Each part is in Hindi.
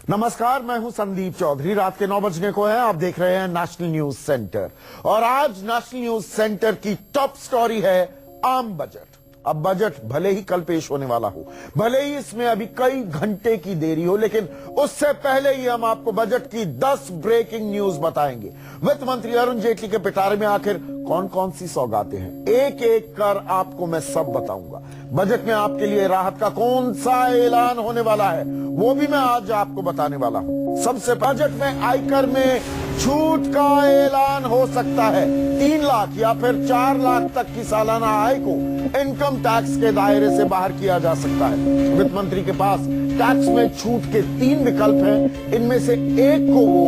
नमस्कार, मैं हूं संदीप चौधरी। रात के 9 बजने को है, आप देख रहे हैं नेशनल न्यूज सेंटर। और आज नेशनल न्यूज सेंटर की टॉप स्टोरी है आम बजट। अब बजट भले ही कल पेश होने वाला हो, भले ही इसमें अभी कई घंटे की देरी हो, लेकिन उससे पहले ही हम आपको बजट की 10 ब्रेकिंग न्यूज बताएंगे। वित्त मंत्री अरुण जेटली के पिटारे में आखिर कौन कौन सी सौगातें हैं, एक एक कर आपको मैं सब बताऊंगा। बजट में आपके लिए राहत का कौन सा ऐलान होने वाला है, वो भी मैं आज आपको बताने वाला हूं। सबसे बजट में आयकर में छूट का ऐलान हो सकता है। 3 लाख या फिर 4 लाख तक की सालाना आय को इनकम टैक्स के दायरे से बाहर किया जा सकता है। वित्त मंत्री के पास टैक्स में छूट के 3 विकल्प हैं, इनमें से एक को वो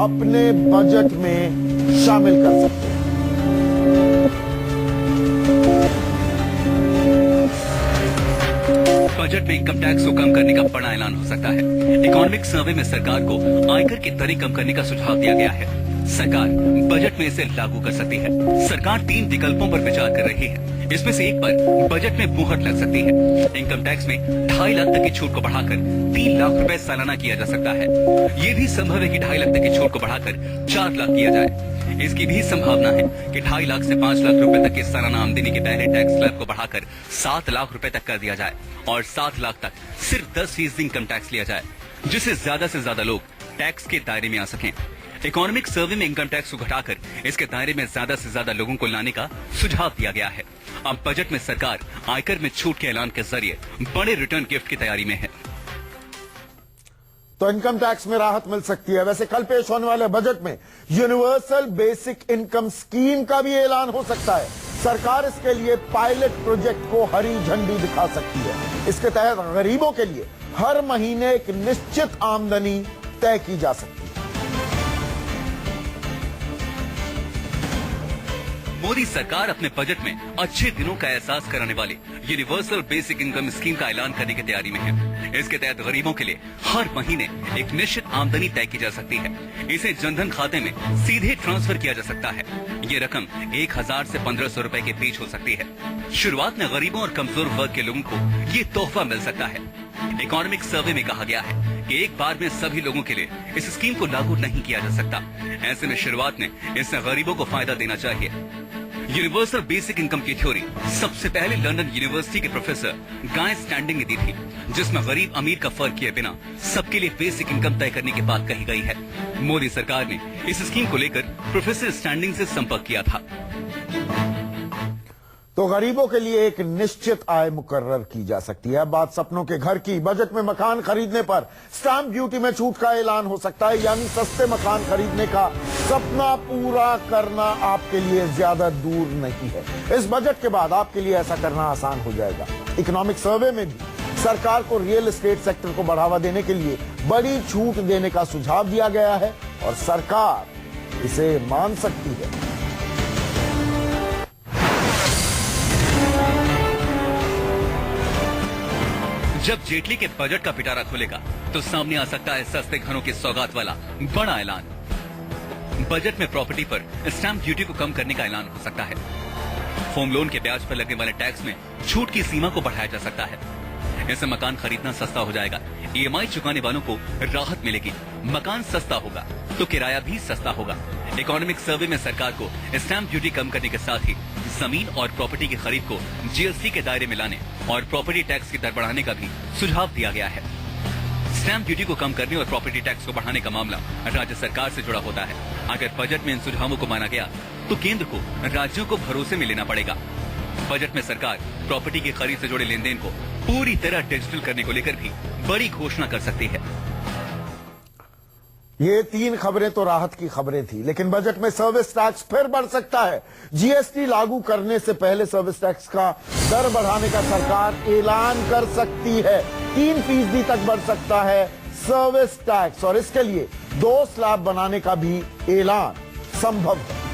अपने बजट में शामिल कर सकते हैं। बजट में इनकम टैक्स को कम करने का बड़ा ऐलान हो सकता है। इकोनॉमिक सर्वे में सरकार को आयकर की दरें कम करने का सुझाव दिया गया है। सरकार बजट में इसे लागू कर सकती है। सरकार 3 विकल्पों पर विचार कर रही है। इसमें से एक पर बजट में मुहर लग सकती है। इनकम टैक्स में 2.5 लाख तक की छूट को बढ़ाकर 3 लाख रुपए सालाना किया जा सकता है। ये भी संभव है कि 2.5 लाख तक की छूट को बढ़ाकर 4 लाख किया जाए। इसकी भी संभावना है कि 2.5 लाख से 5 लाख रुपए तक की सालाना आमदनी के पहले टैक्स स्लैब को बढ़ाकर 7 लाख रुपए तक कर दिया जाए और 7 लाख तक सिर्फ 10% इनकम टैक्स लिया जाए, जिससे ज्यादा से ज्यादा लोग टैक्स के दायरे में आ सकें। इकोनॉमिक सर्वे में इनकम टैक्स को घटाकर इसके दायरे में ज्यादा से ज्यादा लोगों को लाने का सुझाव दिया गया है। अब बजट में सरकार आयकर में छूट के ऐलान के जरिए बड़े रिटर्न गिफ्ट की तैयारी में है। तो इनकम टैक्स में राहत मिल सकती है। वैसे कल पेश होने वाले बजट में यूनिवर्सल बेसिक इनकम स्कीम का भी ऐलान हो सकता है। सरकार इसके लिए पायलट प्रोजेक्ट को हरी झंडी दिखा सकती है। इसके तहत गरीबों के लिए हर महीने एक निश्चित आमदनी तय की जा सकती है। मोदी सरकार अपने बजट में अच्छे दिनों का एहसास कराने वाली यूनिवर्सल बेसिक इनकम स्कीम का ऐलान करने की तैयारी में है। इसके तहत गरीबों के लिए हर महीने एक निश्चित आमदनी तय की जा सकती है। इसे जनधन खाते में सीधे ट्रांसफर किया जा सकता है। ये रकम 1000 से 1500 रुपए के बीच हो सकती है। शुरुआत में गरीबों और कमजोर वर्ग के लोगों को ये तोहफा मिल सकता है। इकोनॉमिक सर्वे में कहा गया है कि एक बार में सभी लोगों के लिए इस स्कीम को लागू नहीं किया जा सकता। ऐसे में शुरुआत में इससे गरीबों को फायदा देना चाहिए। यूनिवर्सल बेसिक इनकम की थ्योरी सबसे पहले लंदन यूनिवर्सिटी के प्रोफेसर गाय स्टैंडिंग ने दी थी, जिसमें गरीब अमीर का फर्क किए बिना सबके लिए बेसिक इनकम तय करने की बात कही गई है। मोदी सरकार ने इस स्कीम को लेकर प्रोफेसर स्टैंडिंग से संपर्क किया था। तो गरीबों के लिए एक निश्चित आय मुकर्रर की जा सकती है। बात सपनों के घर की। बजट में मकान खरीदने पर स्टैंप ड्यूटी में छूट का ऐलान हो सकता है, यानी सस्ते मकान खरीदने का सपना पूरा करना आपके लिए ज्यादा दूर नहीं है। इस बजट के बाद आपके लिए ऐसा करना आसान हो जाएगा। इकोनॉमिक सर्वे में भी सरकार को रियल एस्टेट सेक्टर को बढ़ावा देने के लिए बड़ी छूट देने का सुझाव दिया गया है और सरकार इसे मान सकती है। जब जेटली के बजट का पिटारा खुलेगा तो सामने आ सकता है सस्ते घरों की सौगात वाला बड़ा ऐलान। बजट में प्रॉपर्टी पर स्टैंप ड्यूटी को कम करने का ऐलान हो सकता है। होम लोन के ब्याज पर लगने वाले टैक्स में छूट की सीमा को बढ़ाया जा सकता है। इससे मकान खरीदना सस्ता हो जाएगा। ईएमआई चुकाने वालों को राहत मिलेगी। मकान सस्ता होगा तो किराया भी सस्ता होगा। इकोनॉमिक सर्वे में सरकार को स्टैंप ड्यूटी कम करने के साथ ही जमीन और प्रॉपर्टी की खरीद को जीएसटी के दायरे में लाने और प्रॉपर्टी टैक्स की दर बढ़ाने का भी सुझाव दिया गया है। स्टैंप ड्यूटी को कम करने और प्रॉपर्टी टैक्स को बढ़ाने का मामला राज्य सरकार से जुड़ा होता है। अगर बजट में इन सुझावों को माना गया तो केंद्र को राज्यों को भरोसे में लेना पड़ेगा। बजट में सरकार प्रॉपर्टी की खरीद से जुड़े लेन देन को पूरी तरह डिजिटल करने को लेकर भी बड़ी घोषणा कर सकती है। ये 3 खबरें तो राहत की खबरें थी, लेकिन बजट में सर्विस टैक्स फिर बढ़ सकता है। जीएसटी लागू करने से पहले सर्विस टैक्स का दर बढ़ाने का सरकार ऐलान कर सकती है। 3% तक बढ़ सकता है सर्विस टैक्स और इसके लिए 2 स्लैब बनाने का भी ऐलान संभव है।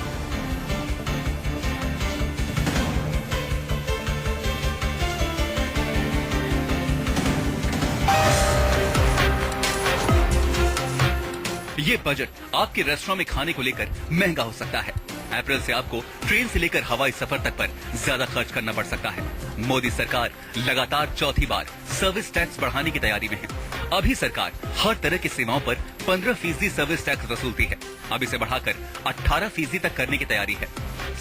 ये बजट आपके रेस्टोरेंट में खाने को लेकर महंगा हो सकता है। अप्रैल से आपको ट्रेन से लेकर हवाई सफर तक पर ज्यादा खर्च करना पड़ सकता है। मोदी सरकार लगातार चौथी बार सर्विस टैक्स बढ़ाने की तैयारी में है। अभी सरकार हर तरह की सेवाओं पर 15% सर्विस टैक्स वसूलती है। अब इसे बढ़ाकर 18% तक करने की तैयारी है।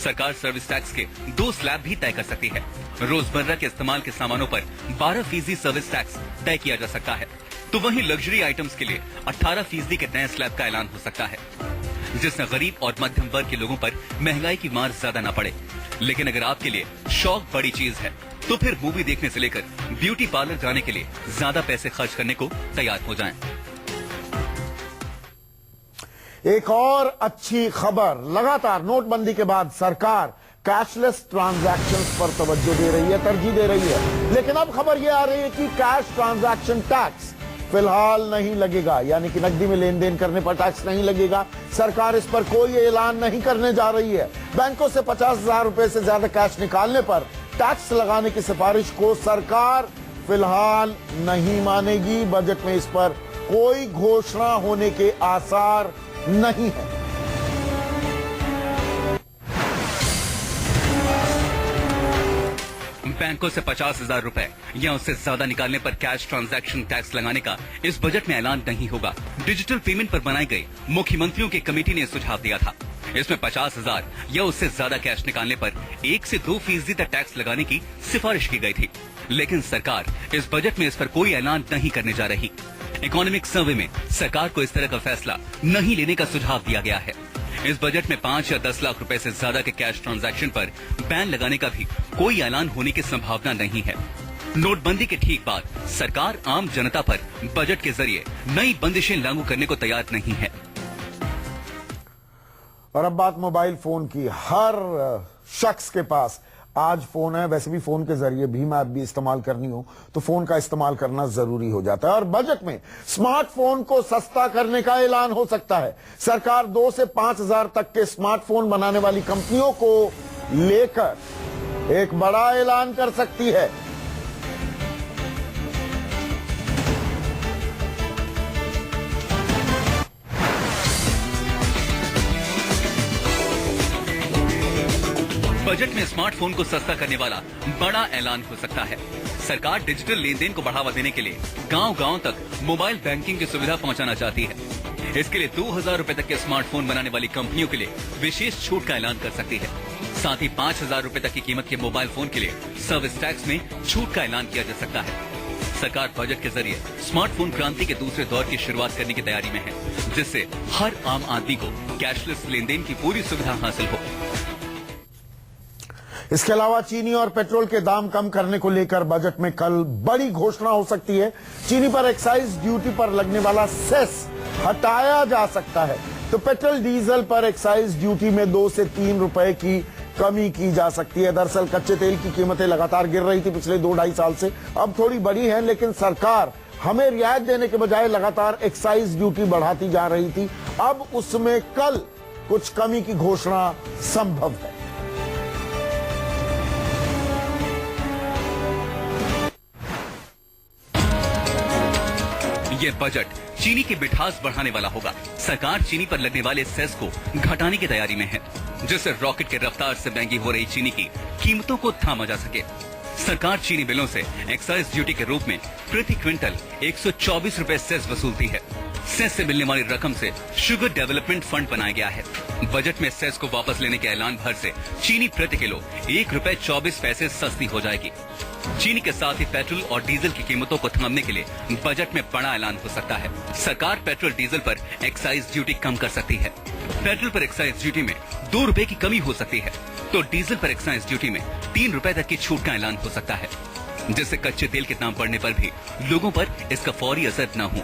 सरकार सर्विस टैक्स के 2 स्लैब भी तय कर सकती है। रोजमर्रा के इस्तेमाल के सामानों पर 12% सर्विस टैक्स तय किया जा सकता है, तो वहीं लग्जरी आइटम्स के लिए 18% के नए स्लैब का ऐलान हो सकता है, जिससे गरीब और मध्यम वर्ग के लोगों पर महंगाई की मार ज्यादा न पड़े। लेकिन अगर आपके लिए शौक बड़ी चीज है, तो फिर मूवी देखने से लेकर ब्यूटी पार्लर जाने के लिए ज्यादा पैसे खर्च करने को तैयार हो जाएं। एक और अच्छी खबर, लगातार नोटबंदी के बाद सरकार कैशलेस ट्रांजैक्शंस पर तवज्जो दे रही है, तरजीह दे रही है। लेकिन अब खबर यह आ रही है कि कैश ट्रांजैक्शन टैक्स फिलहाल नहीं लगेगा, यानी कि नकदी में लेन देन करने पर टैक्स नहीं लगेगा। सरकार इस पर कोई ऐलान नहीं करने जा रही है। बैंकों से 50,000 रुपए से ज्यादा कैश निकालने पर टैक्स लगाने की सिफारिश को सरकार फिलहाल नहीं मानेगी। बजट में इस पर कोई घोषणा होने के आसार नहीं है। बैंकों से 50,000 रुपए या उससे ज्यादा निकालने पर कैश ट्रांजैक्शन टैक्स लगाने का इस बजट में ऐलान नहीं होगा। डिजिटल पेमेंट पर बनाई गई मुख्यमंत्रियों की कमेटी ने सुझाव दिया था। इसमें 50,000 या उससे ज्यादा कैश निकालने पर 1 से 2% तक टैक्स लगाने की सिफारिश की गई थी। लेकिन सरकार इस बजट में इस पर कोई ऐलान नहीं करने जा रही। इकोनॉमिक सर्वे में सरकार को इस तरह का फैसला नहीं लेने का सुझाव दिया गया है। इस बजट में 5 या 10 लाख रुपए से ज्यादा के कैश ट्रांजैक्शन पर बैन लगाने का भी कोई ऐलान होने की संभावना नहीं है। नोटबंदी के ठीक बाद सरकार आम जनता पर बजट के जरिए नई बंदिशें लागू करने को तैयार नहीं है। और अब बात मोबाइल फोन की। हर शख्स के पास आज फोन है, वैसे भी फोन के जरिए भीम ऐप भी इस्तेमाल करनी हो तो फोन का इस्तेमाल करना जरूरी हो जाता है। और बजट में स्मार्टफोन को सस्ता करने का ऐलान हो सकता है। सरकार 2 से 5,000 तक के स्मार्टफोन बनाने वाली कंपनियों को लेकर एक बड़ा ऐलान कर सकती है। बजट में स्मार्टफोन को सस्ता करने वाला बड़ा ऐलान हो सकता है। सरकार डिजिटल लेन देन को बढ़ावा देने के लिए गांव-गांव तक मोबाइल बैंकिंग की सुविधा पहुंचाना चाहती है। इसके लिए 2,000 रुपए तक के स्मार्टफोन बनाने वाली कंपनियों के लिए विशेष छूट का ऐलान कर सकती है। साथ ही 5,000 रुपए तक की कीमत के मोबाइल फोन के लिए सर्विस टैक्स में छूट का ऐलान किया जा सकता है। सरकार बजट के जरिए स्मार्टफोन क्रांति के दूसरे दौर की शुरुआत करने की तैयारी में है, जिससे हर आम आदमी को कैशलेस लेन देन की पूरी सुविधा हासिल हो। इसके अलावा चीनी और पेट्रोल के दाम कम करने को लेकर बजट में कल बड़ी घोषणा हो सकती है। चीनी पर एक्साइज ड्यूटी पर लगने वाला सेस हटाया जा सकता है, तो पेट्रोल डीजल पर एक्साइज ड्यूटी में 2 से 3 रुपए की कमी की जा सकती है। दरअसल कच्चे तेल की कीमतें लगातार गिर रही थी पिछले 2-2.5 साल से, अब थोड़ी बढ़ी है, लेकिन सरकार हमें रियायत देने के बजाय लगातार एक्साइज ड्यूटी बढ़ाती जा रही थी। अब उसमें कल कुछ कमी की घोषणा संभव है। यह बजट चीनी की मिठास बढ़ाने वाला होगा। सरकार चीनी पर लगने वाले सेस को घटाने की तैयारी में है, जिससे रॉकेट के रफ्तार से महंगी हो रही चीनी की कीमतों को थामा जा सके। सरकार चीनी मिलों से एक्साइज ड्यूटी के रूप में प्रति क्विंटल 124 रुपए सेस वसूलती है। सेस से मिलने वाली रकम से शुगर डेवलपमेंट फंड बनाया गया है। बजट में सेस को वापस लेने के ऐलान भर से चीनी प्रति किलो 1 रुपए 24 पैसे सस्ती हो जाएगी। चीनी के साथ ही पेट्रोल और डीजल की कीमतों को थामने के लिए बजट में बड़ा ऐलान हो सकता है। सरकार पेट्रोल डीजल पर एक्साइज ड्यूटी कम कर सकती है। पेट्रोल पर एक्साइज ड्यूटी में 2 रुपए की कमी हो सकती है, तो डीजल पर एक्साइज ड्यूटी में 3 रुपए तक की छूट का ऐलान हो सकता है, जिससे कच्चे तेल के दाम बढ़ने पर भी लोगों पर इसका फौरी असर न हो।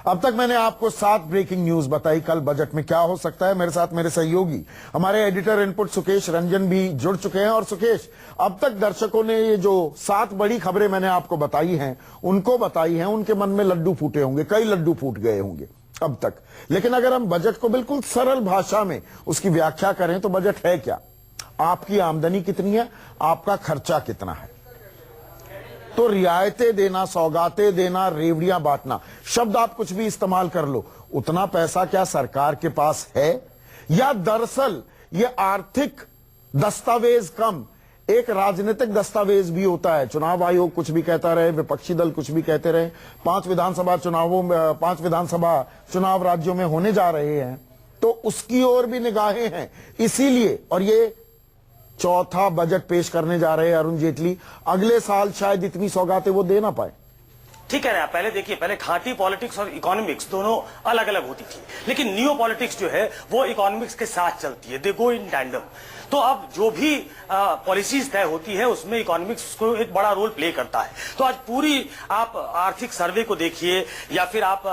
अब तक मैंने आपको 7 ब्रेकिंग न्यूज बताई। कल बजट में क्या हो सकता है, मेरे साथ मेरे सहयोगी हमारे एडिटर इनपुट सुकेश रंजन भी जुड़ चुके हैं। और सुकेश, अब तक दर्शकों ने ये जो 7 बड़ी खबरें मैंने आपको बताई हैं, उनको बताई हैं, उनके मन में लड्डू फूटे होंगे, कई लड्डू फूट गए होंगे अब तक। लेकिन अगर हम बजट को बिल्कुल सरल भाषा में उसकी व्याख्या करें तो बजट है क्या? आपकी आमदनी कितनी है, आपका खर्चा कितना है, तो रियायतें देना, सौगातें देना, रेवड़ियां बांटना, शब्द आप कुछ भी इस्तेमाल कर लो, उतना पैसा क्या सरकार के पास है, या दरअसल ये आर्थिक दस्तावेज कम, एक राजनीतिक दस्तावेज भी होता है। चुनाव आयोग कुछ भी कहता रहे, विपक्षी दल कुछ भी कहते रहे, 5 विधानसभा चुनाव राज्यों में होने जा रहे हैं, तो उसकी ओर भी निगाहें हैं। इसीलिए, और ये चौथा बजट पेश करने जा रहे हैं अरुण जेटली, अगले साल शायद इतनी सौगातें वो दे ना पाए। ठीक है ना, पहले देखिए, पहले खाटी पॉलिटिक्स और इकोनॉमिक्स दोनों अलग अलग होती थी, लेकिन नियो पॉलिटिक्स जो है वो इकोनॉमिक्स के साथ चलती है, दे गो इन टैंडम। तो अब जो भी पॉलिसीज तय होती है उसमें इकोनॉमिक्स को एक बड़ा रोल प्ले करता है। तो आज पूरी आप आर्थिक सर्वे को देखिए या फिर आप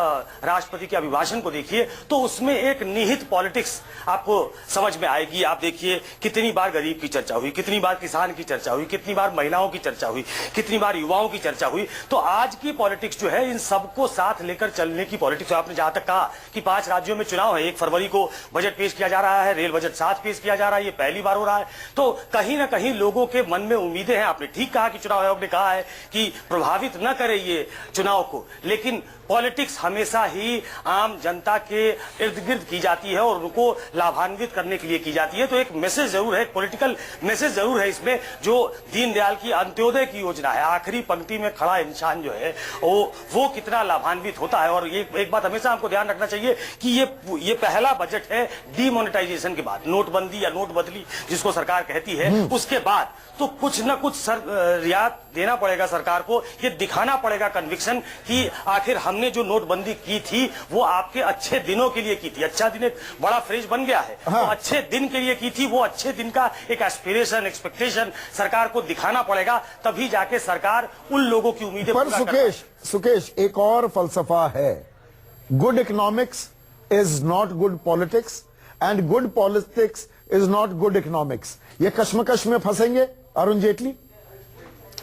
राष्ट्रपति के अभिभाषण को देखिए, तो उसमें एक निहित पॉलिटिक्स आपको समझ में आएगी। आप देखिए कितनी बार गरीब की चर्चा हुई, कितनी बार किसान की चर्चा हुई, कितनी बार महिलाओं की चर्चा हुई, कितनी बार युवाओं की चर्चा हुई। तो आज की पॉलिटिक्स जो है इन सबको साथ लेकर चलने की पॉलिटिक्स। आपने जहां तक कहा कि 5 राज्यों में चुनाव है, 1 फरवरी को बजट पेश किया जा रहा है, रेल बजट साथ पेश किया जा रहा है, ये पहली बार हो रहा है। तो कहीं ना कहीं लोगों के मन में उम्मीदें हैं। आपने ठीक कहा कि चुनाव आयोग ने कहा है कि प्रभावित न करे ये चुनाव को, लेकिन पॉलिटिक्स हमेशा ही आम जनता के इर्द गिर्द की जाती है और उनको लाभान्वित करने के लिए की जाती है। तो एक मैसेज जरूर है, एक पॉलिटिकल मैसेज जरूर है इसमें, जो दीनदयाल की अंत्योदय की योजना है, आखिरी पंक्ति में खड़ा इंसान जो है वो कितना लाभान्वित होता है। और ये एक बात हमेशा हमको ध्यान रखना चाहिए कि ये पहला बजट है डीमोनेटाइजेशन के बाद, नोटबंदी या नोट बदली जिसको सरकार कहती है, उसके बाद तो कुछ न कुछ रियायत देना पड़ेगा सरकार को। ये दिखाना पड़ेगा कन्विक्शन कि आखिर हमने जो नोटबंदी की थी वो आपके अच्छे दिनों के लिए की थी। अच्छा दिन एक बड़ा फ्रेज बन गया है। हाँ। तो अच्छे दिन के लिए की थी, वो अच्छे दिन का एक एस्पिरेशन, एक्सपेक्टेशन सरकार को दिखाना पड़ेगा, तभी जाके सरकार उन लोगों की उम्मीदें पर पूरा कर पाएगी। सुकेश, एक और फलसफा है, good economics is not good politics and good politics is not good economics. ये कश्मकश में फंसेंगे अरुण जेटली?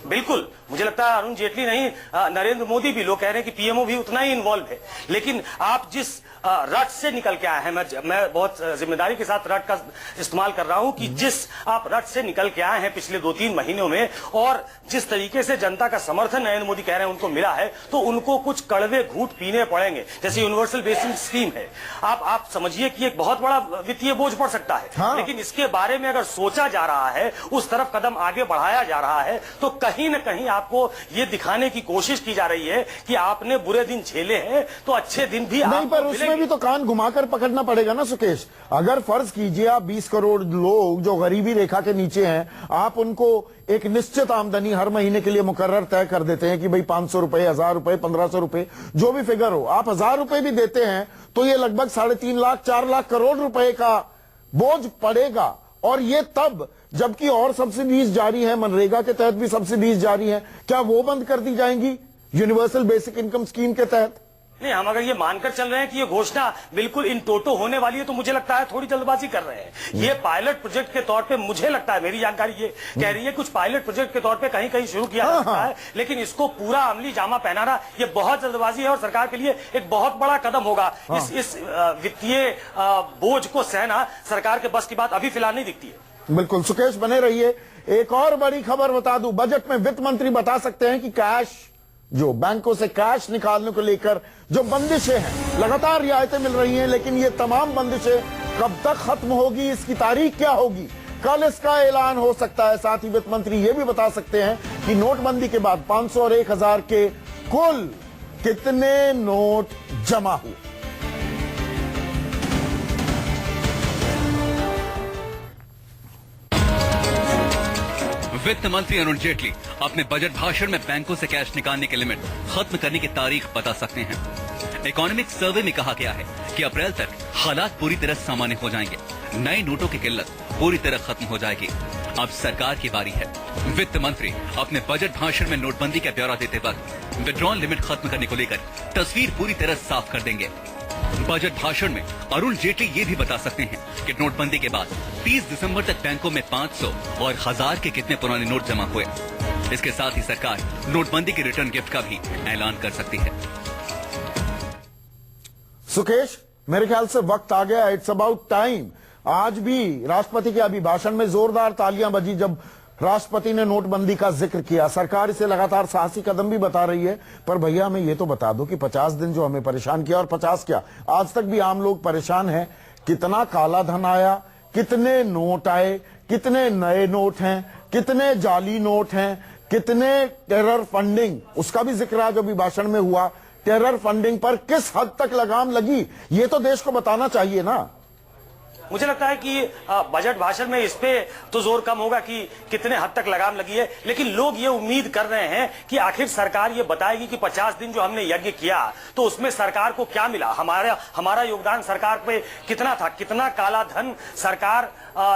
बिल्कुल, मुझे लगता है अरुण जेटली नहीं, नरेंद्र मोदी भी, लोग कह रहे हैं कि पीएमओ भी उतना ही इन्वॉल्व है। लेकिन आप जिस रट से निकल के आए हैं, मैं बहुत जिम्मेदारी के साथ रट का इस्तेमाल कर रहा हूं, कि जिस आप रट से निकल के आए हैं पिछले 2-3 महीनों में, और जिस तरीके से जनता का समर्थन नरेंद्र मोदी कह रहे हैं उनको मिला है, तो उनको कुछ कड़वे घूंट पीने पड़ेंगे। जैसे यूनिवर्सल बेसिक स्कीम है, आप समझिए कि एक बहुत बड़ा वित्तीय बोझ पड़ सकता है। हाँ। लेकिन इसके बारे में अगर सोचा जा रहा है, उस तरफ कदम आगे बढ़ाया जा रहा है, तो कहीं न कहीं आपको ये दिखाने की कोशिश की जा रही है कि आपने बुरे दिन झेले हैं तो अच्छे दिन भी नहीं, पर उसमें भी तो कान घुमाकर पकड़ना पड़ेगा ना सुकेश। अगर फर्ज कीजिए आप 20 करोड़ लोग जो गरीबी रेखा के नीचे हैं, आप उनको एक निश्चित आमदनी हर महीने के लिए मुकर्रर तय कर देते हैं कि भाई 500 रुपए, 1000 रुपए, 1500 रुपए, जो भी फिगर हो, आप 1000 रुपए भी देते हैं तो ये लगभग 3.5 लाख 4 लाख करोड़ रुपए का बोझ पड़ेगा। और ये तब जबकि और सब्सिडीज जारी है, मनरेगा के तहत भी सब्सिडीज जारी है। क्या वो बंद कर दी जाएंगी यूनिवर्सल बेसिक इनकम स्कीम के तहत? नहीं, हम अगर ये मानकर चल रहे हैं कि ये घोषणा बिल्कुल इन टोटो होने वाली है, तो मुझे लगता है थोड़ी जल्दबाजी कर रहे हैं। ये पायलट प्रोजेक्ट के तौर पे, मुझे लगता है, मेरी जानकारी ये कह रही है कुछ पायलट प्रोजेक्ट के तौर पे कहीं कहीं शुरू किया जा सकता है, लेकिन इसको पूरा अमली जामा पहनाना ये बहुत जल्दबाजी है और सरकार के लिए एक बहुत बड़ा कदम होगा। इस वित्तीय बोझ को सहना सरकार के बस की बात अभी फिलहाल नहीं दिखती है। बिल्कुल, सुकेश बने रहिए। एक और बड़ी खबर बता दूं, बजट में वित्त मंत्री बता सकते हैं कि कैश, जो बैंकों से कैश निकालने को लेकर जो बंदिशें हैं, लगातार रियायतें मिल रही हैं, लेकिन ये तमाम बंदिशें कब तक खत्म होगी, इसकी तारीख क्या होगी, कल इसका ऐलान हो सकता है। साथ ही वित्त मंत्री ये भी बता सकते हैं कि नोटबंदी के बाद 500 और 1000 के कुल कितने नोट जमा हुए। वित्त मंत्री अरुण जेटली अपने बजट भाषण में बैंकों से कैश निकालने की लिमिट खत्म करने की तारीख बता सकते हैं। इकोनॉमिक सर्वे में कहा गया है कि अप्रैल तक हालात पूरी तरह सामान्य हो जाएंगे, नए नोटों की किल्लत पूरी तरह खत्म हो जाएगी। अब सरकार की बारी है। वित्त मंत्री अपने बजट भाषण में नोटबंदी का ब्यौरा देते वक्त विड्रॉल लिमिट खत्म करने को लेकर तस्वीर पूरी तरह साफ कर देंगे। बजट भाषण में अरुण जेटली ये भी बता सकते हैं कि नोटबंदी के बाद 30 दिसंबर तक बैंकों में 500 और 1000 के कितने पुराने नोट जमा हुए। इसके साथ ही सरकार नोटबंदी के रिटर्न गिफ्ट का भी ऐलान कर सकती है। सुकेश, मेरे ख्याल से वक्त आ गया, इट्स अबाउट टाइम। आज भी राष्ट्रपति के अभिभाषण में जोरदार तालियां बजी जब राष्ट्रपति ने नोटबंदी का जिक्र किया। सरकार इसे लगातार साहसी कदम भी बता रही है, पर भैया हमें ये तो बता दो कि 50 दिन जो हमें परेशान किया, और 50 क्या, आज तक भी आम लोग परेशान हैं। कितना काला धन आया, कितने नोट आए, कितने नए नोट हैं, कितने जाली नोट हैं, कितने टेरर फंडिंग, उसका भी जिक्र आज अभी भाषण में हुआ। टेरर फंडिंग पर किस हद तक लगाम लगी, ये तो देश को बताना चाहिए ना। मुझे लगता है कि बजट भाषण में इस पे तो जोर कम होगा कि कितने हद तक लगाम लगी है, लेकिन लोग ये उम्मीद कर रहे हैं कि आखिर सरकार ये बताएगी कि 50 दिन जो हमने यज्ञ किया तो उसमें सरकार को क्या मिला, हमारा योगदान सरकार पे कितना था, कितना काला धन सरकार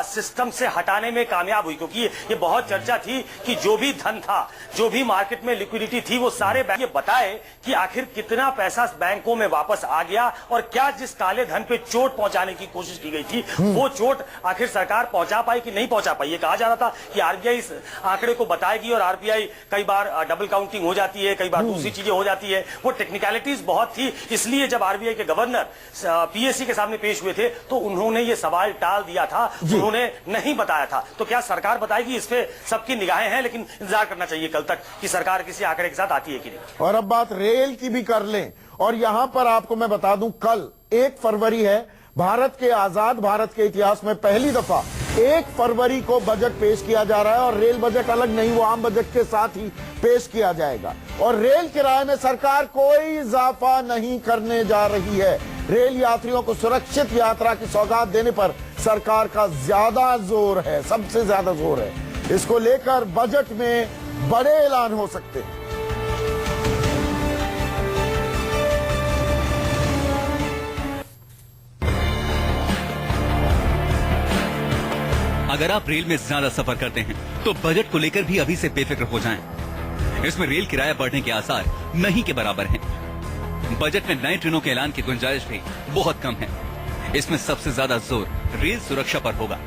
सिस्टम से हटाने में कामयाब हुई। क्योंकि ये बहुत चर्चा थी कि जो भी धन था, जो भी मार्केट में लिक्विडिटी थी, वो सारे बैंक ये बताए कि आखिर कितना पैसा बैंकों में वापस आ गया और क्या जिस काले धन पे चोट पहुंचाने की कोशिश की गई थी वो चोट आखिर सरकार पहुंचा पाई कि नहीं पहुंचा पाई। ये कहा जा रहा था कि आरबीआई इस आंकड़े को बताएगी और आरबीआई कई बार डबल काउंटिंग हो जाती है, कई बार दूसरी चीजें हो जाती है, वो टेक्निकलिटीज बहुत थी। इसलिए जब आरबीआई के गवर्नर पीएससी के सामने पेश हुए थे तो उन्होंने ये सवाल टाल दिया था, उन्होंने नहीं बताया था। तो क्या सरकार बताएगी, इस पे सबकी निगाहें हैं, लेकिन इंतजार करना चाहिए कल तक कि सरकार किसी आंकड़े के साथ आती है कि नहीं। और अब बात रेल की भी कर लें, और यहां पर आपको मैं बता दूं, कल 1 फरवरी है। भारत के आजाद भारत के इतिहास में पहली दफा 1 फरवरी को बजट पेश किया जा रहा है, और रेल बजट अलग नहीं, वो आम बजट के साथ ही पेश किया जाएगा। और रेल किराए में सरकार कोई इजाफा नहीं करने जा रही है। रेल यात्रियों को सुरक्षित यात्रा की सौगात देने पर सरकार का ज्यादा जोर है, सबसे ज्यादा जोर है। इसको लेकर बजट में बड़े ऐलान हो सकते हैं। अगर आप रेल में ज्यादा सफर करते हैं तो बजट को लेकर भी अभी से बेफिक्र हो जाएं। इसमें रेल किराया बढ़ने के आसार नहीं के बराबर हैं। बजट में नए ट्रेनों के ऐलान की गुंजाइश भी बहुत कम है। इसमें सबसे ज्यादा जोर रेल सुरक्षा पर होगा।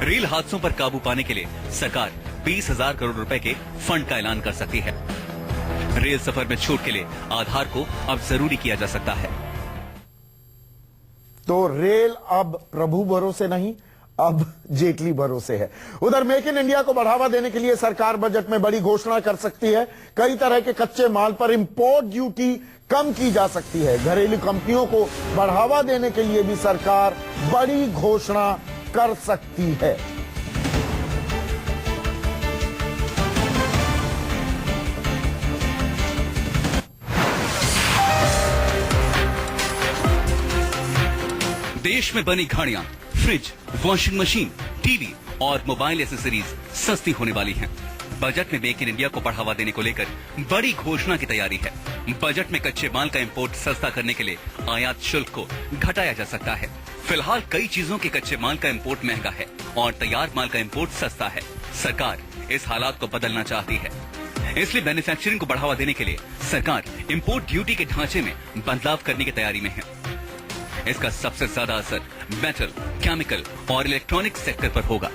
रेल हादसों पर काबू पाने के लिए सरकार 20,000 करोड़ रुपए के फंड का ऐलान कर सकती है। रेल सफर में छूट के लिए आधार को अब जरूरी किया जा सकता है। तो रेल अब प्रभु भरोसे नहीं, अब जेटली भरोसे है। उधर मेक इन इंडिया को बढ़ावा देने के लिए सरकार बजट में बड़ी घोषणा कर सकती है। कई तरह के कच्चे माल पर इंपोर्ट ड्यूटी कम की जा सकती है। घरेलू कंपनियों को बढ़ावा देने के लिए भी सरकार बड़ी घोषणा कर सकती है। देश में बनी गाड़ियां, फ्रिज, वॉशिंग मशीन, टीवी और मोबाइल एसेसरीज सस्ती होने वाली हैं। बजट में मेक इन इंडिया को बढ़ावा देने को लेकर बड़ी घोषणा की तैयारी है। बजट में कच्चे माल का इंपोर्ट सस्ता करने के लिए आयात शुल्क को घटाया जा सकता है। फिलहाल कई चीजों के कच्चे माल का इंपोर्ट महंगा है और तैयार माल का इंपोर्ट सस्ता है। सरकार इस हालात को बदलना चाहती है, इसलिए मैन्युफैक्चरिंग को बढ़ावा देने के लिए सरकार इंपोर्ट ड्यूटी के ढांचे में बदलाव करने की तैयारी में है। इसका सबसे ज्यादा असर मेटल, केमिकल और इलेक्ट्रॉनिक सेक्टर पर होगा।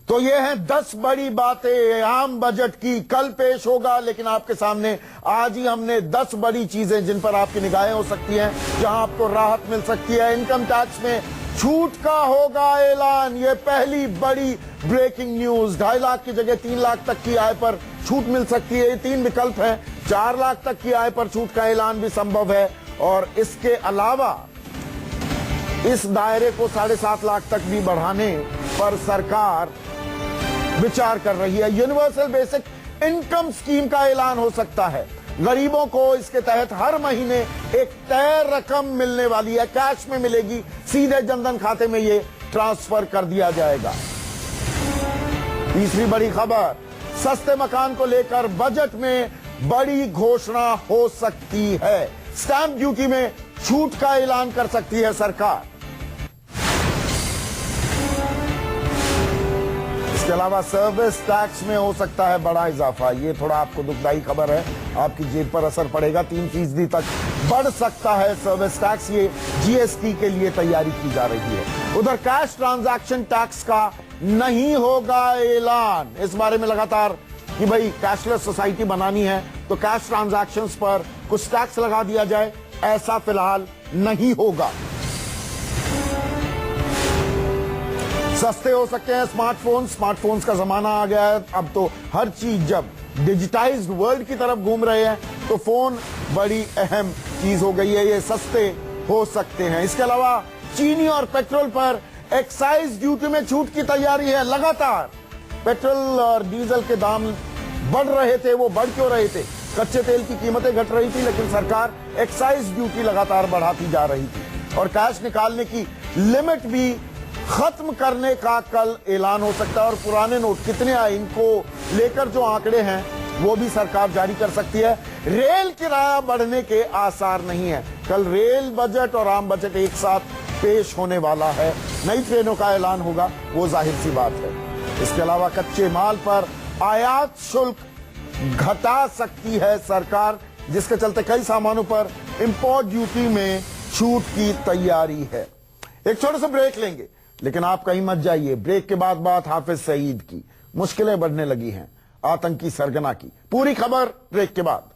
तो ये हैं 10 बड़ी बातें आम बजट की। कल पेश होगा, लेकिन आपके सामने आज ही हमने 10 बड़ी चीजें जिन पर आपकी निगाहें हो सकती हैं, जहां आपको राहत मिल सकती है। इनकम टैक्स में छूट का होगा ऐलान, ये पहली बड़ी ब्रेकिंग न्यूज। 2.5 लाख की जगह 3 लाख तक की आय पर छूट मिल सकती है। ये 3 विकल्प हैं। 4 लाख तक की आय पर छूट का ऐलान भी संभव है, और इसके अलावा इस दायरे को 7.5 लाख तक भी बढ़ाने पर सरकार विचार कर रही है। यूनिवर्सल बेसिक इनकम स्कीम का ऐलान हो सकता है। गरीबों को इसके तहत हर महीने एक तय रकम मिलने वाली है, कैश में मिलेगी, सीधे जनधन खाते में ये ट्रांसफर कर दिया जाएगा। तीसरी बड़ी खबर, सस्ते मकान को लेकर बजट में बड़ी घोषणा हो सकती है। स्टैंप ड्यूटी में छूट का ऐलान कर सकती है सरकार। इसके अलावा सर्विस टैक्स में हो सकता है बड़ा इजाफा। ये थोड़ा आपको दुखदाई खबर है, आपकी जेब पर असर पड़ेगा। 3% तक बढ़ सकता है सर्विस टैक्स। ये जीएसटी के लिए तैयारी की जा रही है। उधर कैश ट्रांजैक्शन टैक्स का नहीं होगा ऐलान। इस बारे में लगातार कि भाई कैशलेस सोसाइटी बनानी है तो कैश ट्रांजैक्शंस पर कुछ टैक्स लगा दिया जाए, ऐसा फिलहाल नहीं होगा। सस्ते हो सकते हैं स्मार्टफोन्स का जमाना आ गया है। अब तो हर चीज जब डिजिटाइज्ड वर्ल्ड की तरफ घूम रहे हैं तो फोन बड़ी अहम चीज हो गई है। ये सस्ते हो सकते हैं। इसके अलावा चीनी और पेट्रोल पर एक्साइज ड्यूटी में छूट की तैयारी है लगातार। पेट्रोल और डीजल के दाम बढ़ रहे थे, वो बढ़ क्यों रहे थे? कच्चे तेल की कीमतें घट रही थी, लेकिन सरकार एक्साइज ड्यूटी लगातार बढ़ाती जा रही थी और कैश निकालने की लिमिट भी खत्म करने का कल ऐलान हो सकता है। और पुराने नोट कितने आए, इनको लेकर जो आंकड़े हैं वो भी सरकार जारी कर सकती है। रेल किराया बढ़ने के आसार नहीं है। कल रेल बजट और आम बजट एक साथ पेश होने वाला है। नई ट्रेनों का ऐलान होगा, वो जाहिर सी बात है। इसके अलावा कच्चे माल पर आयात शुल्क घटा सकती है सरकार, जिसके चलते कई सामानों पर इंपोर्ट ड्यूटी में छूट की तैयारी है। एक छोटे से ब्रेक लेंगे, लेकिन आप कहीं मत जाइए। ब्रेक के बाद बात हाफिज सईद की। मुश्किलें बढ़ने लगी हैं आतंकी सरगना की। पूरी खबर ब्रेक के बाद।